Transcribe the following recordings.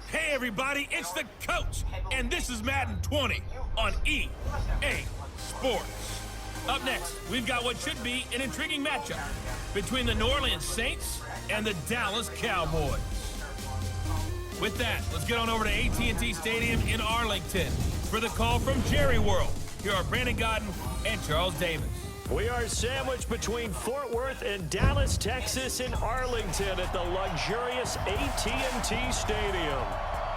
Hey everybody, it's the coach, and this is Madden 20 on EA Sports. Up next, we've got what should be an intriguing matchup between the New Orleans Saints and the Dallas Cowboys. With that, let's get on over to AT&T Stadium in Arlington for the call from Jerry World. Here are Brandon Godden and Charles Davis. We are sandwiched between Fort Worth and Dallas, Texas in Arlington at the luxurious AT&T Stadium.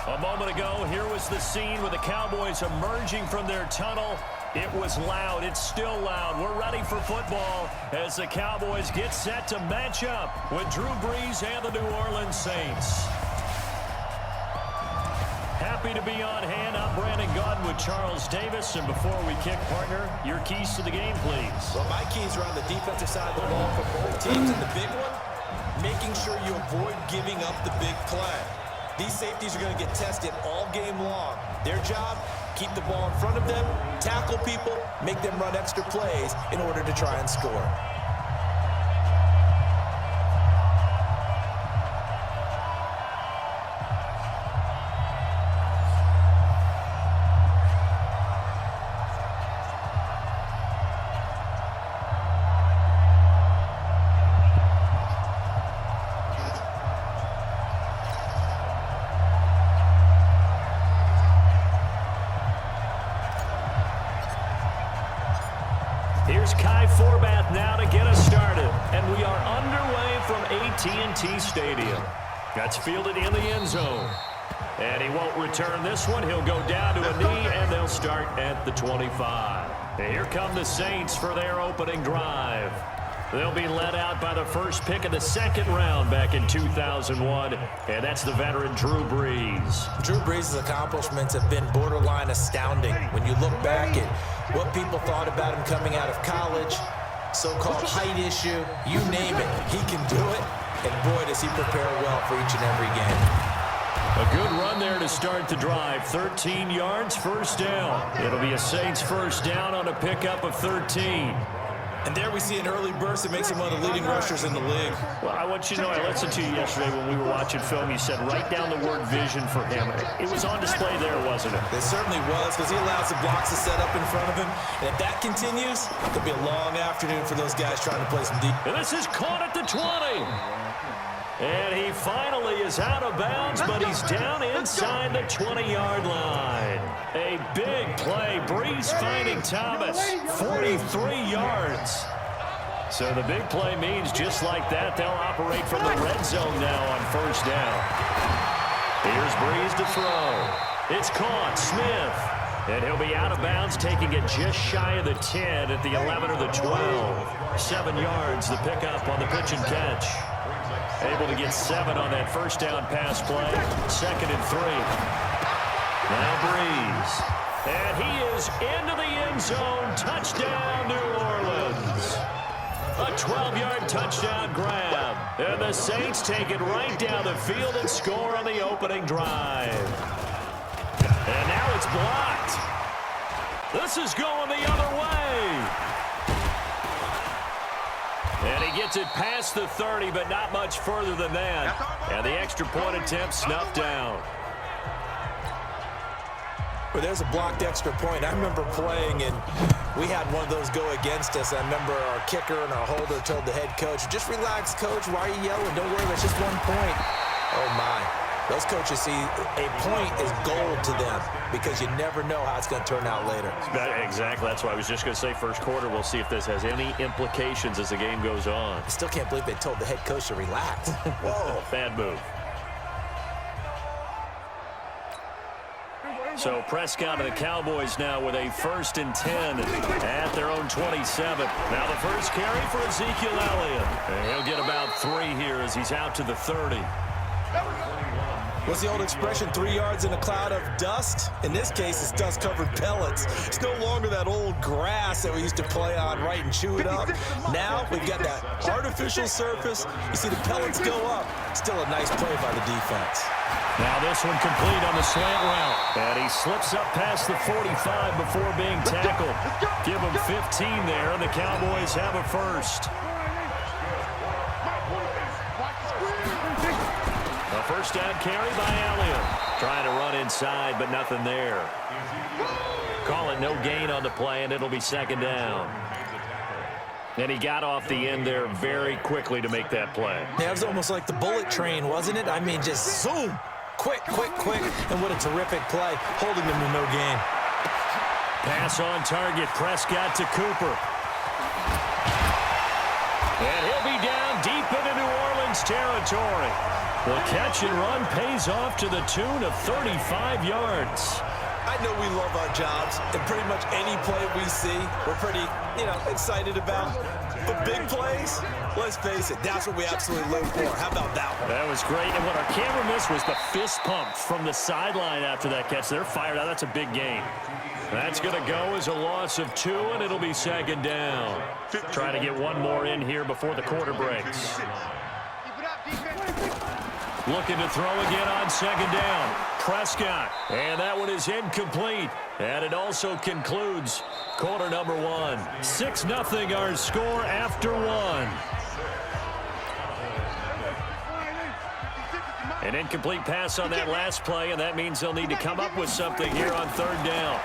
A moment ago, here was the scene with the Cowboys emerging from their tunnel. It was loud. It's still loud. We're ready for football as the Cowboys get set to match up with Drew Brees and the New Orleans Saints. Happy to be on hand. I'm Brandon Godden with Charles Davis. And before we kick, partner, your keys to the game, please. Well, my keys are on the defensive side of the ball for both teams. And the big one, making sure you avoid giving up the big play. These safeties are going to get tested all game long. Their job, keep the ball in front of them, tackle people, make them run extra plays in order to try and score. Here's Kai Forbath now to get us started. And we are underway from AT&T Stadium. That's fielded in the end zone. And he won't return this one. He'll go down to a knee, and they'll start at the 25. And here come the Saints for their opening drive. They'll be led out by the first pick of the second round back in 2001, and that's the veteran Drew Brees. Drew Brees' accomplishments have been borderline astounding. When you look back at what people thought about him coming out of college, so-called height issue, you name it, he can do it. And boy, does he prepare well for each and every game. A good run there to start the drive. 13 yards, first down. It'll be a Saints first down on a pickup of 13. And there we see an early burst that makes him one of the leading rushers in the league. Well, I want you to know, I listened to you yesterday when we were watching film. You said write down the word vision for him. It was on display there, wasn't it? It certainly was, because he allows the blocks to set up in front of him. And if that continues, it could be a long afternoon for those guys trying to play some deep. And this is caught at the 20. And he finally is out of bounds, but he's down inside the 20-yard line. A big play. Brees finding Thomas. 43 yards. So the big play means just like that, they'll operate from the red zone now on first down. Here's Brees to throw. It's caught. Smith. And he'll be out of bounds, taking it just shy of the 10 at the 11 or the 12. 7 yards, the pickup on the pitch and catch. Able to get 7 on that first down pass play. 2nd and 3. Now Brees. And he is into the end zone. Touchdown, New Orleans. A 12-yard touchdown grab. And the Saints take it right down the field and score on the opening drive. And now it's blocked. This is going the other way. And he gets it past the 30, but not much further than that. And the extra point attempt snuffed down. Well, there's a blocked extra point. I remember playing, and we had one of those go against us. I remember our kicker and our holder told the head coach, just relax, coach. Why are you yelling? Don't worry, it's just 1 point. Oh, my. Those coaches see a point is gold to them because you never know how it's going to turn out later. Exactly. That's why I was just going to say first quarter. We'll see if this has any implications as the game goes on. I still can't believe they told the head coach to relax. Whoa. Bad move. So Prescott and the Cowboys now with a 1st and 10 at their own 27. Now the first carry for Ezekiel Elliott. And he'll get about 3 here as he's out to the 30. What's the old expression, 3 yards in a cloud of dust? In this case, it's dust-covered pellets. It's no longer that old grass that we used to play on, right, and chew it up. Now we've got that artificial surface. You see the pellets go up. Still a nice play by the defense. Now this one complete on the slant route. And he slips up past the 45 before being tackled. Give him 15 there, and the Cowboys have a first. A first down carry by ALL. Trying to run inside, but nothing there. Call it no gain on the play, and it'll be second down. And he got off the end there very quickly to make that play. Yeah, it was almost like the bullet train, wasn't it? I mean, just zoom. Quick, quick, quick. And what a terrific play, holding them to no gain. Pass on target, Prescott to Cooper. And he'll be down deep into New Orleans territory. The catch and run pays off to the tune of 35 yards. I know we love our jobs, and pretty much any play we see, we're pretty, excited about. But big plays, let's face it, that's what we absolutely live for. How about that one? That was great, and what our camera missed was the fist pump from the sideline after that catch. They're fired out. That's a big gain. That's going to go as a loss of 2, and it'll be second down. Try to get one more in here before the quarter breaks. Looking to throw again on second down. Prescott. And that one is incomplete. And it also concludes quarter number 1. 6-0 our score after 1. An incomplete pass on that last play, and that means they'll need to come up with something here on third down.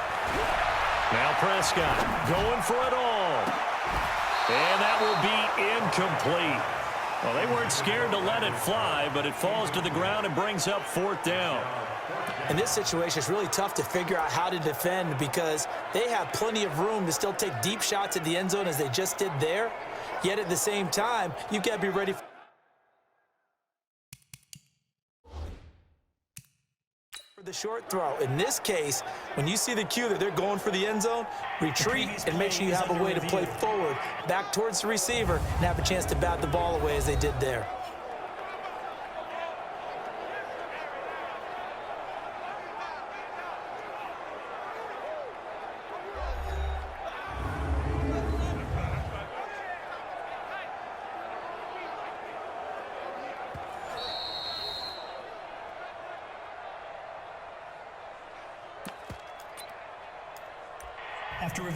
Now Prescott going for it all. And that will be incomplete. Well, they weren't scared to let it fly, but it falls to the ground and brings up fourth down. In this situation, it's really tough to figure out how to defend because they have plenty of room to still take deep shots at the end zone as they just did there. Yet at the same time, you've got to be ready for the short throw. In this case, when you see the cue that they're going for the end zone, retreat and make sure you have a way to play forward, back towards the receiver, and have a chance to bat the ball away as they did there.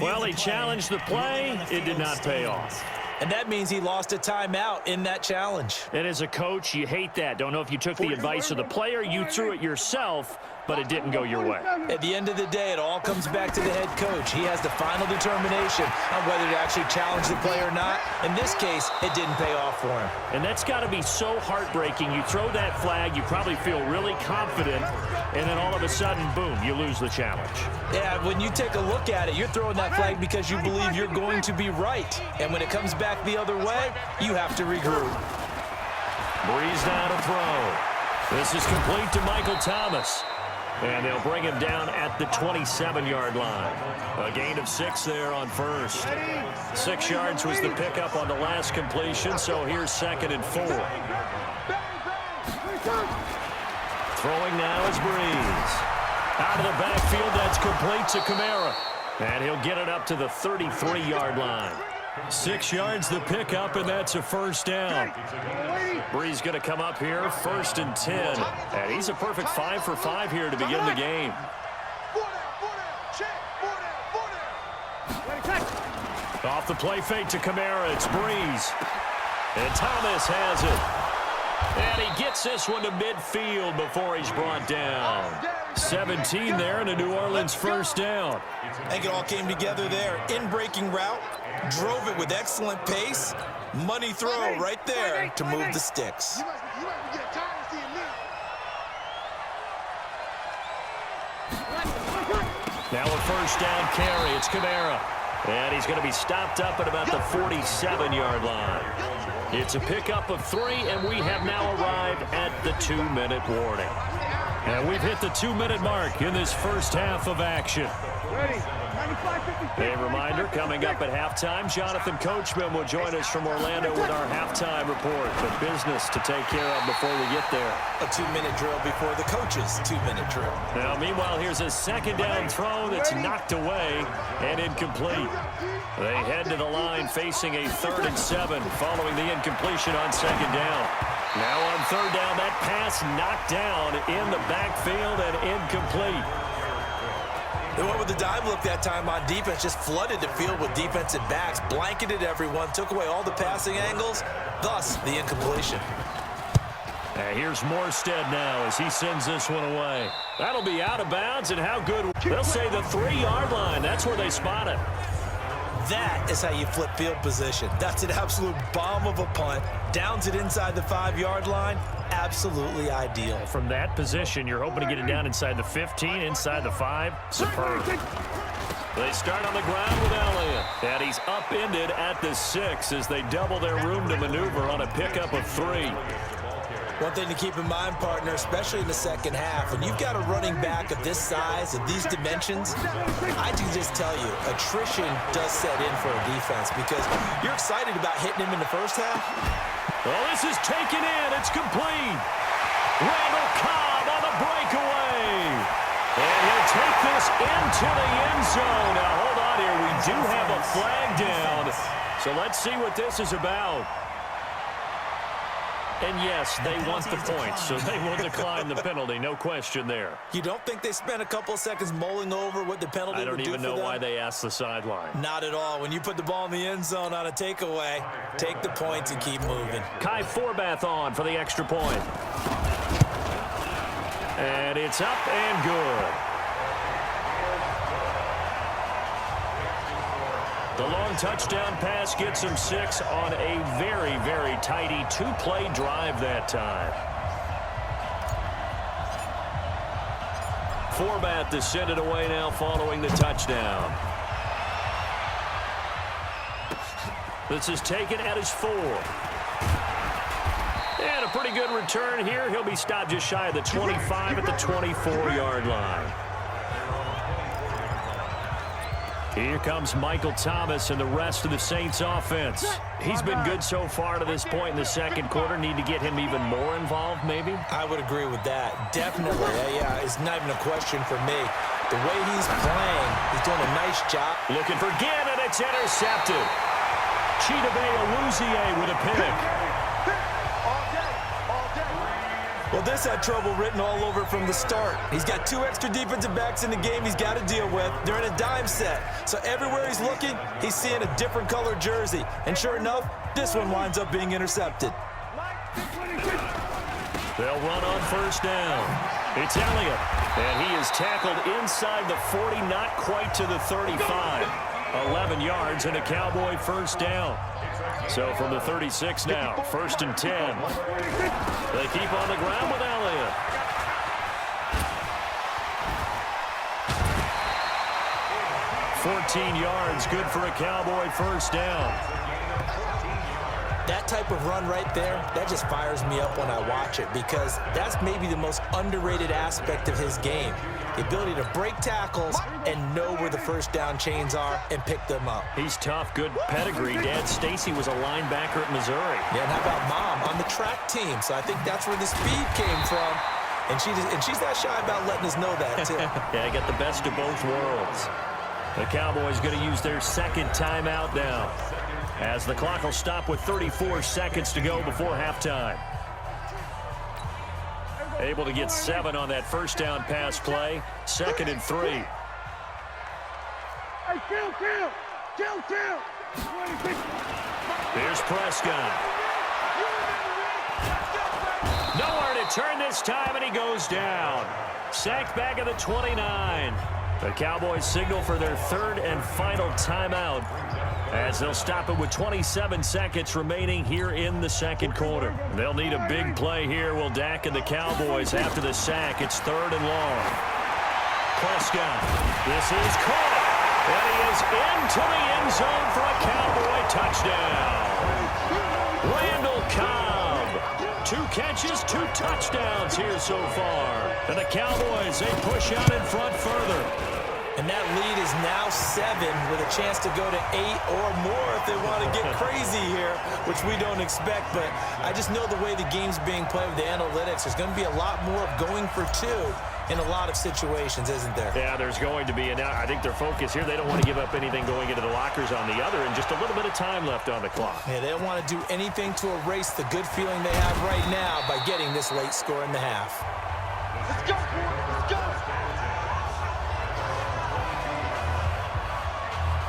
Well, he challenged the play. It did not pay off. And that means he lost a timeout in that challenge. And as a coach, you hate that. Don't know if you took the advice of the player, you threw it yourself, but it didn't go your way. At the end of the day, it all comes back to the head coach. He has the final determination on whether to actually challenge the play or not. In this case, it didn't pay off for him. And that's got to be so heartbreaking. You throw that flag, you probably feel really confident, and then all of a sudden, boom, you lose the challenge. Yeah, when you take a look at it, you're throwing that flag because you believe you're going to be right. And when it comes back the other way, you have to regroup. Breeze now to throw. This is complete to Michael Thomas. And they'll bring him down at the 27-yard line. A gain of 6 there on first. 6 yards was the pickup on the last completion, so here's 2nd and 4. Throwing now is Breeze. Out of the backfield, that's complete to Kamara. And he'll get it up to the 33-yard line. 6 yards the pickup, and that's a first down. Breeze going to come up here, 1st and 10. And he's a perfect 5 for 5 here to begin the game. Off the play fake to Kamara, it's Breeze. And Thomas has it. And he gets this one to midfield before he's brought down. 17 there and a New Orleans first down. I think it all came together there. In-breaking route, drove it with excellent pace. Money throw right there to move the sticks. Now a first down carry. It's Kamara. And he's going to be stopped up at about the 47-yard line. It's a pickup of 3, and we have now arrived at the 2-minute warning. And we've hit the 2-minute mark in this first half of action. Ready. A reminder, coming up at halftime, Jonathan Coachman will join us from Orlando with our halftime report. But business to take care of before we get there. A 2-minute drill before the coach's 2-minute drill. Now, meanwhile, here's a second down throw that's knocked away and incomplete. They head to the line facing a 3rd and 7 following the incompletion on second down. Now on third down, that pass knocked down in the backfield and incomplete. They went with the dime look that time on defense, just flooded the field with defensive backs, blanketed everyone, took away all the passing angles, thus the incompletion. And here's Morstead now as he sends this one away. That'll be out of bounds, and how good. They'll say the 3-yard line. That's where they spot it. That is how you flip field position. That's an absolute bomb of a punt. Downs it inside the 5-yard line. Absolutely ideal. From that position, you're hoping to get it down inside the 15, inside the 5. Superb. They start on the ground with Elliott. And he's upended at the 6 as they double their room to maneuver on a pickup of 3. One thing to keep in mind, partner, especially in the second half, when you've got a running back of this size, of these dimensions, I can just tell you, attrition does set in for a defense because you're excited about hitting him in the first half. Well, this is taken in. It's complete. Randall Cobb on the breakaway. And he'll take this into the end zone. Now, hold on here. We do have a flag down. So let's see what this is about. And yes, they want the points, so they will decline the penalty. No question there. You don't think they spent a couple of seconds mulling over what the penalty would do for them? I don't even know why they asked the sideline. Not at all. When you put the ball in the end zone on a takeaway, take the points and keep moving. Kai Forbath on for the extra point. And it's up and good. The long touchdown pass gets him 6 on a very, very tidy 2-play drive that time. Forbath to send it away now following the touchdown. This is taken at his 4. And a pretty good return here. He'll be stopped just shy of the 25 at the 24-yard line. Here comes Michael Thomas and the rest of the Saints offense. He's been good so far to this point in the second quarter. Need to get him even more involved, maybe? I would agree with that. Definitely. Yeah, it's not even a question for me. The way he's playing, he's doing a nice job. Looking for Ginn, and it's intercepted. Chidobe Awuzie with a pick. Well, this had trouble written all over from the start. He's got 2 extra defensive backs in the game he's got to deal with. They're in a dime set. So everywhere he's looking, he's seeing a different color jersey. And sure enough, this one winds up being intercepted. They'll run on first down. It's Elliott. And he is tackled inside the 40, not quite to the 35. 11 yards and a Cowboy first down. So from the 36 now, 1st and 10. They keep on the ground with Elliott. $14 yards, good for a Cowboy first down. That type of run right there, that just fires me up when I watch it because that's maybe the most underrated aspect of his game. The ability to break tackles and know where the first down chains are and pick them up. He's tough, good pedigree. Dad Stacy was a linebacker at Missouri. Yeah, and how about Mom on the track team? So I think that's where the speed came from. And she's not shy about letting us know that, too. Yeah, I got the best of both worlds. The Cowboys going to use their second timeout now, as the clock will stop with 34 seconds to go before halftime. Able to get 7 on that first down pass play. 2nd and 3. Hey, kill. Here's Prescott. Nowhere to turn this time, and he goes down. Sacked back at the 29. The Cowboys signal for their 3rd and final timeout, as they'll stop it with 27 seconds remaining here in the second quarter. They'll need a big play here, will Dak and the Cowboys after the sack. It's 3rd and long. Prescott. This is caught. And he is into the end zone for a Cowboy touchdown. Randall Cobb. 2 catches, 2 touchdowns here so far. And the Cowboys, they push out in front further. And that lead is now 7 with a chance to go to 8 or more if they want to get crazy here, which we don't expect. But I just know the way the game's being played with the analytics, there's going to be a lot more of going for 2 in a lot of situations, isn't there? Yeah, there's going to be. And I think their focus here, they don't want to give up anything going into the lockers on the other, and just a little bit of time left on the clock. Yeah, they don't want to do anything to erase the good feeling they have right now by getting this late score in the half. Let's go, let's go.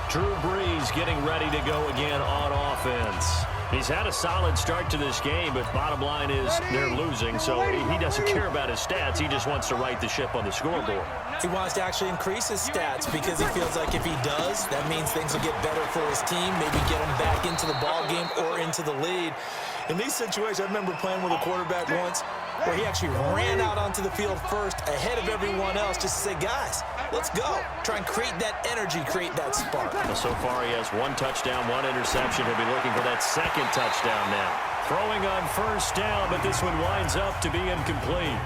Drew Brees getting ready to go again on offense. He's had a solid start to this game, but bottom line is they're losing, so he doesn't care about his stats. He just wants to right the ship on the scoreboard. He wants to actually increase his stats because he feels like if he does, that means things will get better for his team, maybe get him back into the ball game or into the lead. In these situations, I remember playing with a quarterback once where he actually ran out onto the field first ahead of everyone else just to say, guys, let's go. Try and create that energy, create that spark. Well, so far he has 1 touchdown, 1 interception. He'll be looking for that 2nd touchdown now. Throwing on 1st down, but this one winds up to be incomplete.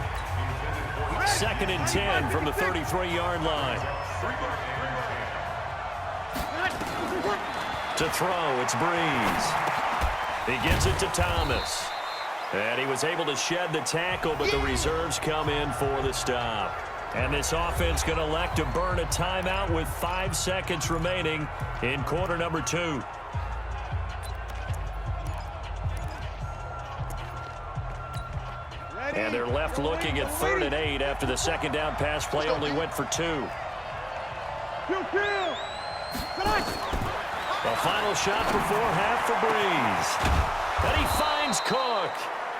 2nd and 10 from the 33-yard line. To throw, it's Brees. He gives it to Thomas. And he was able to shed the tackle, but the reserves come in for the stop. And this offense going to elect to burn a timeout with 5 seconds remaining in quarter number 2. And they're left looking at 3rd and 8 after the 2nd down pass play only went for 2. The final shot before half for Brees. And he finds Cook.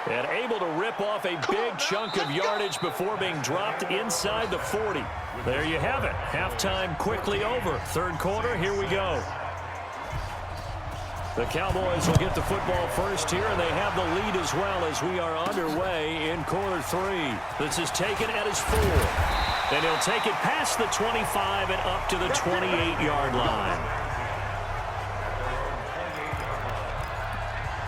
And able to rip off a big chunk of yardage before being dropped inside the 40. There you have it. Halftime quickly over. 3rd quarter, here we go. The Cowboys will get the football first here, and they have the lead as well as we are underway in quarter 3. This is taken at his 4. And he'll take it past the 25 and up to the 28-yard line.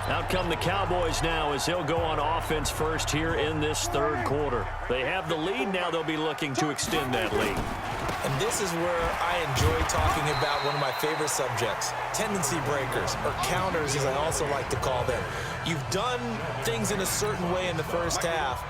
Out come the Cowboys now as they'll go on offense first here in this 3rd quarter. They have the lead. Now they'll be looking to extend that lead. And this is where I enjoy talking about one of my favorite subjects, tendency breakers, or counters as I also like to call them. You've done things in a certain way in the first half,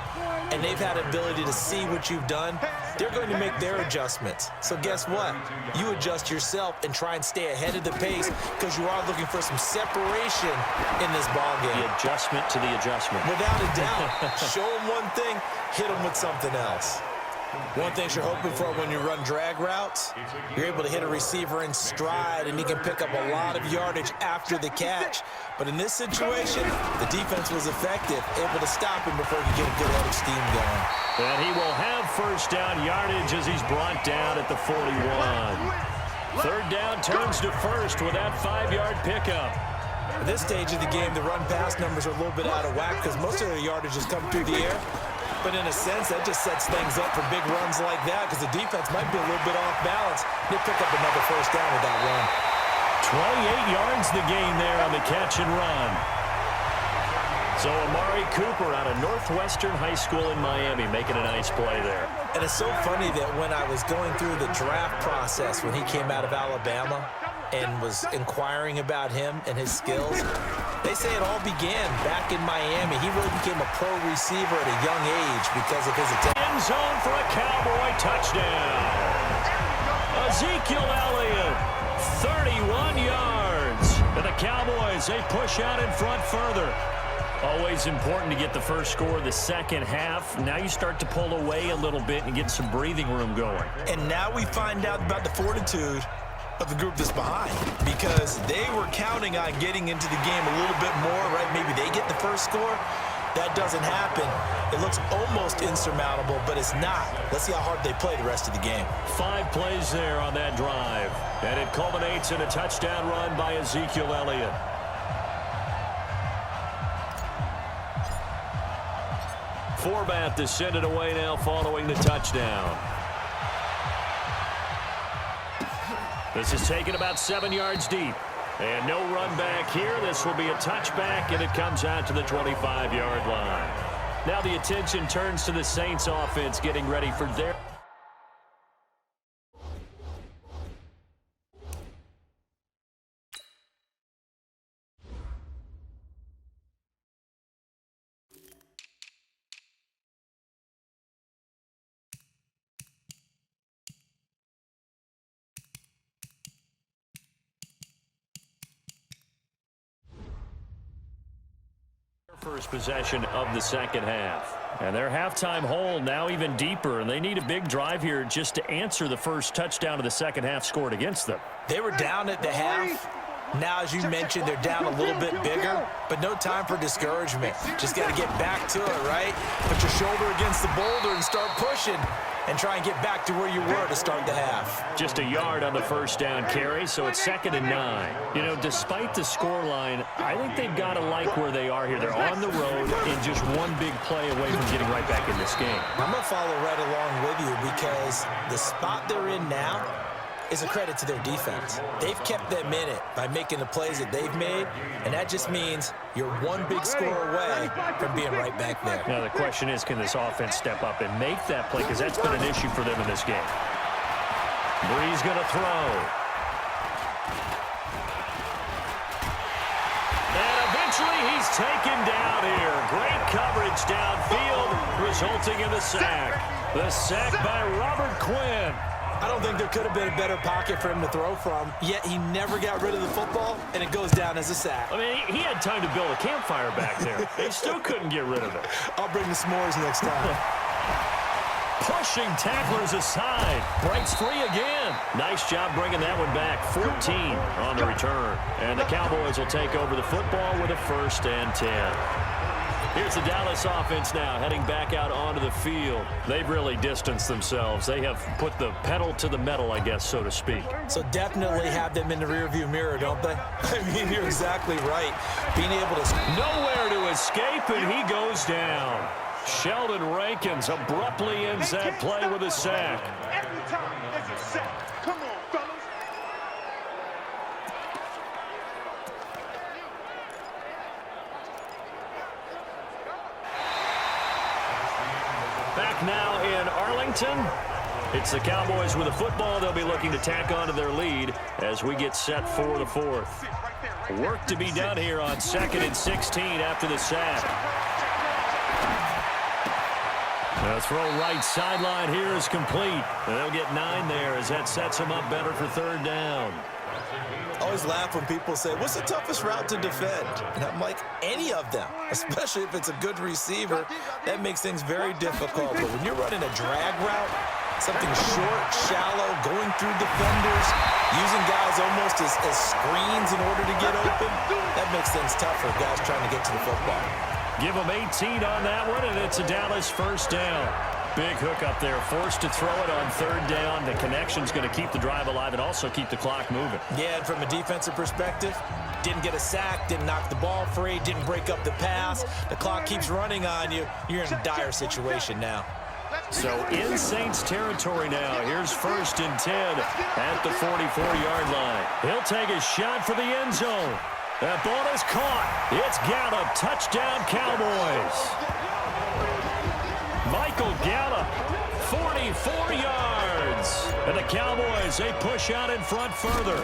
and they've had ability to see what you've done. They're going to make their adjustments. So guess what? You adjust yourself and try and stay ahead of the pace because you are looking for some separation in this ball game. The adjustment to the adjustment. Without a doubt. Show them one thing, hit them with something else. One thing you're hoping for when you run drag routes, you're able to hit a receiver in stride and he can pick up a lot of yardage after the catch. But in this situation, the defense was effective, able to stop him before he could get a good head of steam going. And he will have 1st down yardage as he's brought down at the 41. 3rd down turns to 1st with that 5-yard pickup. At this stage of the game, the run-pass numbers are a little bit out of whack because most of their yardage has come through the air. But in a sense, that just sets things up for big runs like that because the defense might be a little bit off balance. They pick up another 1st down with that run. 28 yards the gain there on the catch and run. So Amari Cooper out of Northwestern High School in Miami making a nice play there. And it's so funny that when I was going through the draft process when he came out of Alabama and was inquiring about him and his skills, they say it all began back in Miami. He really became a pro receiver at a young age because of his attempt. End zone for a Cowboy touchdown. Ezekiel Elliott, 31 yards. And the Cowboys, they push out in front further. Always important to get the first score of the 2nd half. Now you start to pull away a little bit and get some breathing room going. And now we find out about the fortitude of the group that's behind because they were counting on getting into the game a little bit more, right? Maybe they get the first score. That doesn't happen. It looks almost insurmountable, but it's not. Let's see how hard they play the rest of the game. 5 plays there on that drive. And it culminates in a touchdown run by Ezekiel Elliott. Forbath to send it away now following the touchdown. This is taken about 7 yards deep. And no run back here. This will be a touchback, and it comes out to the 25-yard line. Now the attention turns to the Saints offense getting ready for their... first possession of the second half. And their halftime hole now even deeper, and they need a big drive here just to answer the first touchdown of the second half scored against them. They were down at the half. Now, as you mentioned, they're down a little bit bigger, but no time for discouragement. Just got to get back to it, right? Put your shoulder against the boulder and start pushing and try and get back to where you were to start the half. Just a yard on the first down carry, so it's 2nd and 9. You know, despite the scoreline, I think they've got to like where they are here. They're on the road and just one big play away from getting right back in this game. I'm going to follow right along with you because the spot they're in now is a credit to their defense. They've kept them in it by making the plays that they've made, and that just means you're one big score away from being right back there. Now the question is, can this offense step up and make that play, because that's been an issue for them in this game. Brees going to throw. And eventually he's taken down here. Great coverage downfield, resulting in the sack. The sack by Robert Quinn. I don't think there could have been a better pocket for him to throw from, yet he never got rid of the football, and it goes down as a sack. I mean, he had time to build a campfire back there. They still couldn't get rid of it. I'll bring the s'mores next time. Pushing tacklers aside. Breaks free again. Nice job bringing that one back. 14 on the return. And the Cowboys will take over the football with a 1st and 10. Here's the Dallas offense now heading back out onto the field. They've really distanced themselves. They have put the pedal to the metal, I guess, so to speak. So definitely have them in the rearview mirror, don't they? I mean, you're exactly right. Being able to... Nowhere to escape, and he goes down. Sheldon Rankins abruptly ends that play with a sack. Every time there's a sack. Come on, fellas. Back now in Arlington. It's the Cowboys with the football. They'll be looking to tack onto their lead as we get set for the 4th. Work to be done here on 2nd and 16 after the sack. The throw right sideline here is complete. And they'll get 9 there as that sets them up better for 3rd down. I always laugh when people say, what's the toughest route to defend? And I'm like, any of them, especially if it's a good receiver. That makes things very difficult. But when you're running a drag route, something short, shallow, going through defenders, using guys almost as screens in order to get open, that makes things tough for guys trying to get to the football. Give them 18 on that one, and it's a Dallas 1st down. Big hook up there, forced to throw it on 3rd down. The connection's going to keep the drive alive and also keep the clock moving. Yeah, and from a defensive perspective, didn't get a sack, didn't knock the ball free, didn't break up the pass. The clock keeps running on you. You're in a dire situation now. So in Saints territory now. Here's 1st and 10 at the 44-yard line. He'll take a shot for the end zone. That ball is caught. It's Gallup. Touchdown, Cowboys. Michael Gallup, 44 yards. And the Cowboys, they push out in front further.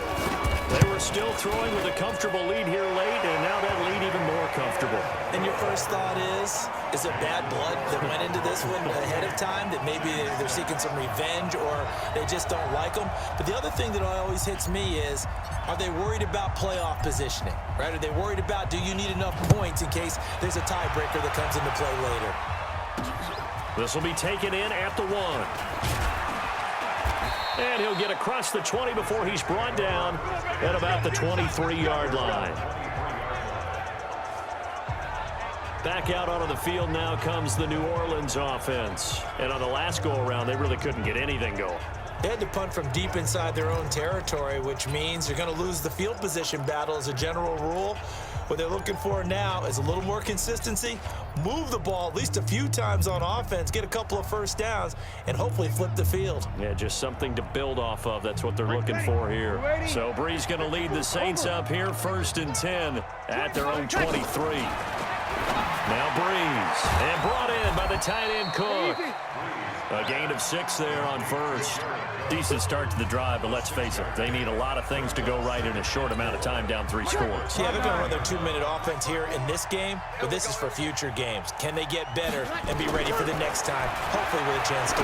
They were still throwing with a comfortable lead here late, and now that lead even more comfortable. And your first thought is it bad blood that went into this one ahead of time, that maybe they're seeking some revenge or they just don't like them? But the other thing that always hits me is, are they worried about playoff positioning, right? Are they worried about, do you need enough points in case there's a tiebreaker that comes into play later? This will be taken in at the 1. And he'll get across the 20 before he's brought down at about the 23-yard line. Back out onto the field now comes the New Orleans offense. And on the last go-around, they really couldn't get anything going. They had to punt from deep inside their own territory, which means you're going to lose the field position battle as a general rule. What they're looking for now is a little more consistency, move the ball at least a few times on offense, get a couple of first downs, and hopefully flip the field. Yeah, just something to build off of. That's what they're looking for here. So Brees going to lead the Saints up here, 1st and 10 at their own 23. Now Brees, and brought in by the tight end Cook. A gain of 6 there on first. Decent start to the drive, but let's face it, they need a lot of things to go right in a short amount of time, down 3 scores. Yeah, they're going to run their 2-minute offense here in this game, but this is for future games. Can they get better and be ready for the next time, hopefully with a chance to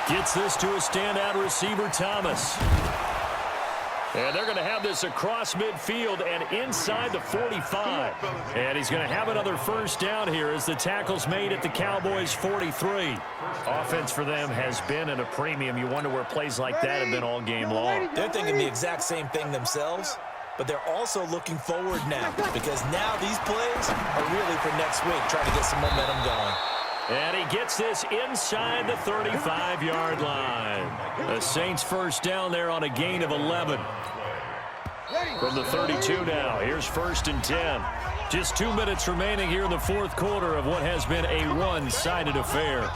win? Gets this to a standout receiver, Thomas. And they're going to have this across midfield and inside the 45. And he's going to have another first down here as the tackle's made at the Cowboys' 43. Offense for them has been at a premium. You wonder where plays like that have been all game long. They're thinking the exact same thing themselves, but they're also looking forward now because now these plays are really for next week, trying to get some momentum going. And he gets this inside the 35-yard line. The Saints first down there on a gain of 11. From the 32 now, here's 1st and 10. Just 2 minutes remaining here in the 4th quarter of what has been a one-sided affair.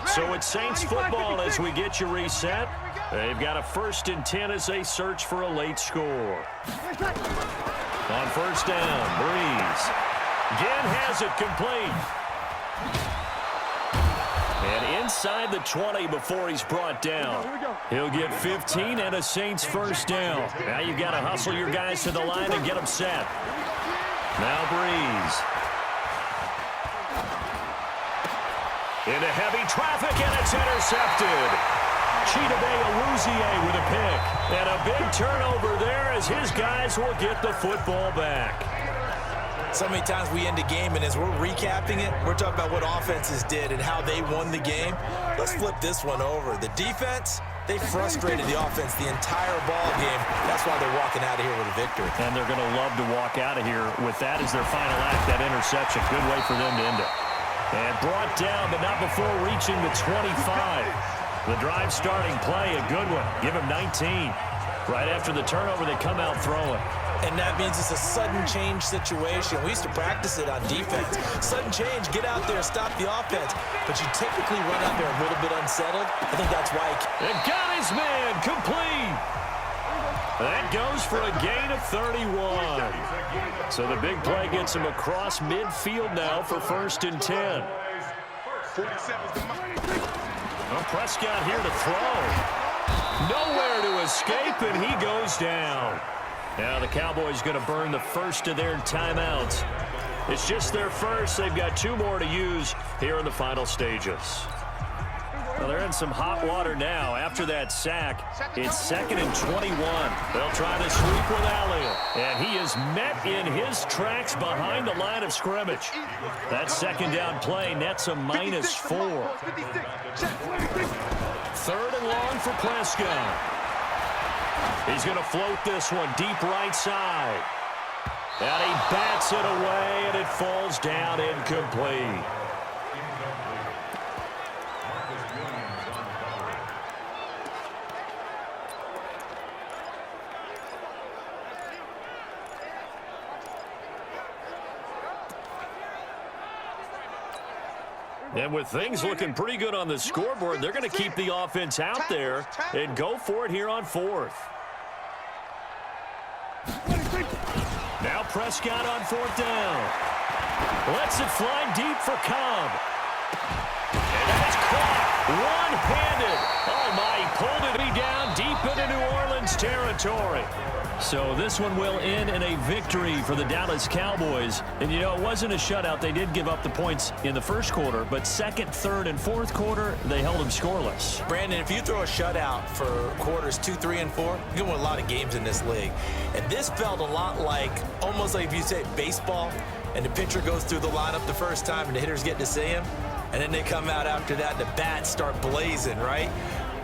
So it's Saints football as we get you reset. They've got a 1st and 10 as they search for a late score. On 1st down, Brees. Again has it complete. And inside the 20 before he's brought down. He'll get 15 and a Saints first down. Now you've got to hustle your guys to the line and get them set. Now Brees. Into heavy traffic, and it's intercepted. Chidobe with a pick. And a big turnover there as his guys will get the football back. So many times we end a game, and as we're recapping it, we're talking about what offenses did and how they won the game. Let's flip this one over. The defense, they frustrated the offense the entire ball game. That's why they're walking out of here with a victory. And they're going to love to walk out of here with that as their final act, that interception. Good way for them to end it. And brought down, but not before reaching the 25. The drive starting play, a good one. Give him 19. Right after the turnover, they come out throwing. And that means it's a sudden change situation. We used to practice it on defense. Sudden change, get out there, stop the offense. But you typically run out there a little bit unsettled. I think that's why And got his man, complete. That goes for a gain of 31. So the big play gets him across midfield now for 1st and 10. Well, Prescott here to throw. Nowhere to escape, and he goes down. Now the Cowboys going to burn the first of their timeouts. It's just their first. They've got 2 more to use here in the final stages. Well, they're in some hot water now. After that sack, it's 2nd and 21. They'll try to sweep with Elliott. And he is met in his tracks behind the line of scrimmage. That 2nd down play nets a -4. 3rd and long for Prescott. He's going to float this one deep right side. And he bats it away, and it falls down incomplete. And with things looking pretty good on the scoreboard, they're going to keep the offense out there and go for it here on 4th. Now Prescott on 4th down. Lets it fly deep for Cobb. And that's caught one-handed. Oh, my, he pulled it down deep into New Orleans territory. So this one will end in a victory for the Dallas Cowboys. And, you know, it wasn't a shutout. They did give up the points in the 1st quarter, but 2nd, 3rd, and 4th quarter, they held them scoreless. Brandon, if you throw a shutout for quarters 2, 3, and 4, you're going to win a lot of games in this league. And this felt a lot like, almost like if you say baseball, and the pitcher goes through the lineup the first time and the hitters get to see him, and then they come out after that and the bats start blazing, right?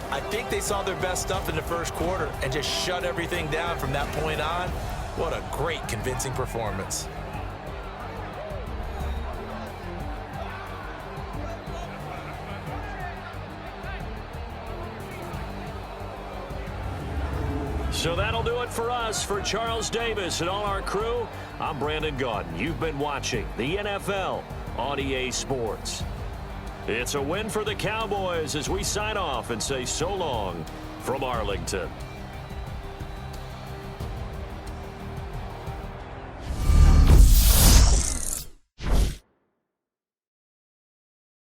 I think they saw their best stuff in the 1st quarter and just shut everything down from that point on. What a great, convincing performance. So that'll do it for us. For Charles Davis and all our crew, I'm Brandon Gaudin. You've been watching the NFL on EA Sports. It's a win for the Cowboys as we sign off and say so long from Arlington.